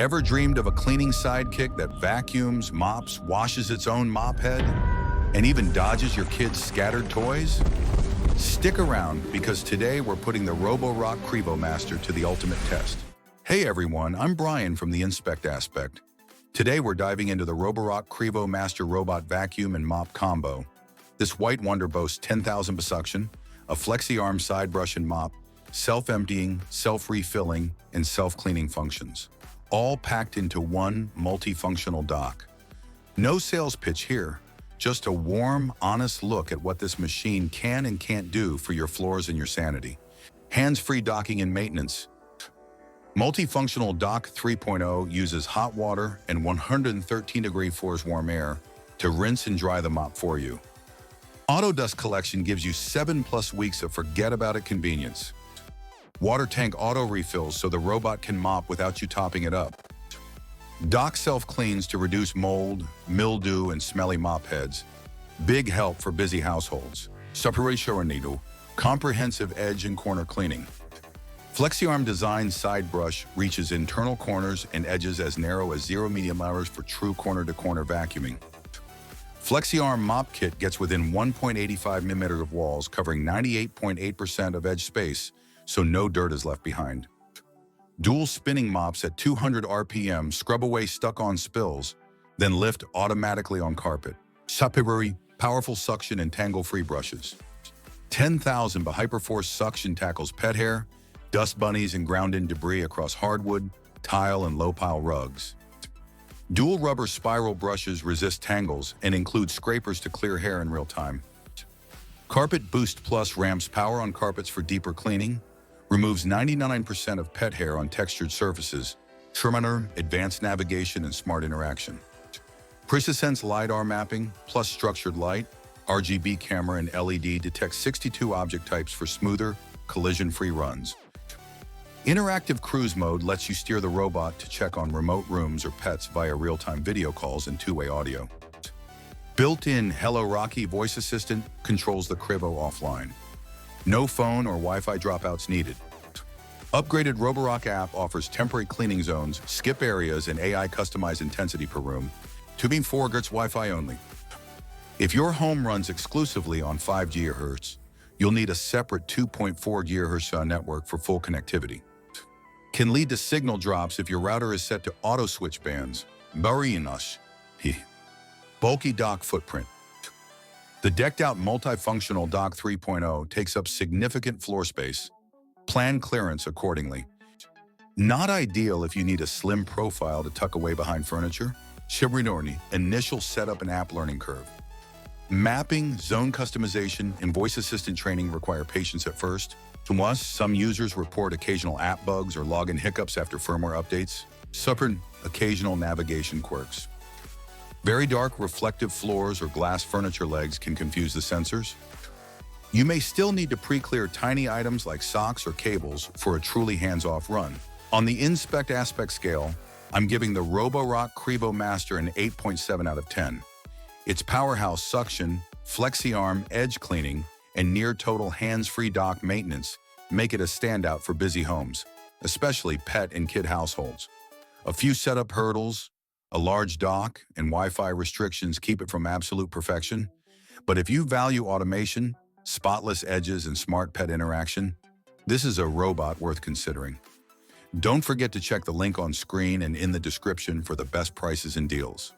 Ever dreamed of a cleaning sidekick that vacuums, mops, washes its own mop head, and even dodges your kids' scattered toys? Stick around, because today we're putting the Roborock Qrevo Master to the ultimate test. Hey everyone, I'm Brian from the Inspect Aspect. Today we're diving into the Roborock Qrevo Master robot vacuum and mop combo. This white wonder boasts 10,000 suction, a FlexiArm side brush and mop, self-emptying, self-refilling, and self-cleaning functions, all packed into one multifunctional dock. No sales pitch here, just a warm, honest look at what this machine can and can't do for your floors and your sanity. Hands-free docking and maintenance. Multifunctional Dock 3.0 uses hot water and 113-degree floors warm air to rinse and dry the mop for you. Auto dust collection gives you 7+ weeks of forget-about-it convenience. Water tank auto refills so the robot can mop without you topping it up. Dock self-cleans to reduce mold, mildew, and smelly mop heads. Big help for busy households. Separation, comprehensive edge and corner cleaning. FlexiArm design side brush reaches internal corners and edges as narrow as 0 medium hours for true corner-to-corner vacuuming. FlexiArm mop kit gets within 1.85 mm of walls, covering 98.8% of edge space, so no dirt is left behind. Dual spinning mops at 200 RPM scrub away stuck-on spills, then lift automatically on carpet. Sapiruri, powerful suction and tangle-free brushes. 10,000 hyperforce suction tackles pet hair, dust bunnies, and ground-in debris across hardwood, tile, and low-pile rugs. Dual rubber spiral brushes resist tangles and include scrapers to clear hair in real time. Carpet Boost Plus ramps power on carpets for deeper cleaning, removes 99% of pet hair on textured surfaces, Terminator, advanced navigation, and smart interaction. PreciSense LiDAR mapping plus structured light, RGB camera, and LED detects 62 object types for smoother, collision-free runs. Interactive cruise mode lets you steer the robot to check on remote rooms or pets via real-time video calls and two-way audio. Built-in Hello Rocky voice assistant controls the Qrevo offline. No phone or Wi-Fi dropouts needed. Upgraded Roborock app offers temporary cleaning zones, skip areas, and AI customized intensity per room. 2.4 GHz Wi-Fi only. If your home runs exclusively on 5 GHz, you'll need a separate 2.4 GHz network for full connectivity. Can lead to signal drops if your router is set to auto switch bands. Bulky dock footprint. The decked-out multifunctional Dock 3.0 takes up significant floor space. Plan clearance accordingly. Not ideal if you need a slim profile to tuck away behind furniture. Initial setup and app learning curve. Mapping, zone customization, and voice assistant training require patience at first. To us, some users report occasional app bugs or login hiccups after firmware updates. Occasional navigation quirks. Very dark, reflective floors or glass furniture legs can confuse the sensors. You may still need to pre-clear tiny items like socks or cables for a truly hands-off run. On the Inspect Aspect scale, I'm giving the Roborock Qrevo Master an 8.7 out of 10. Its powerhouse suction, FlexiArm edge cleaning, and near-total hands-free dock maintenance make it a standout for busy homes, especially pet and kid households. A few setup hurdles, a large dock, and Wi-Fi restrictions keep it from absolute perfection. But if you value automation, spotless edges, and smart pet interaction, this is a robot worth considering. Don't forget to check the link on screen and in the description for the best prices and deals.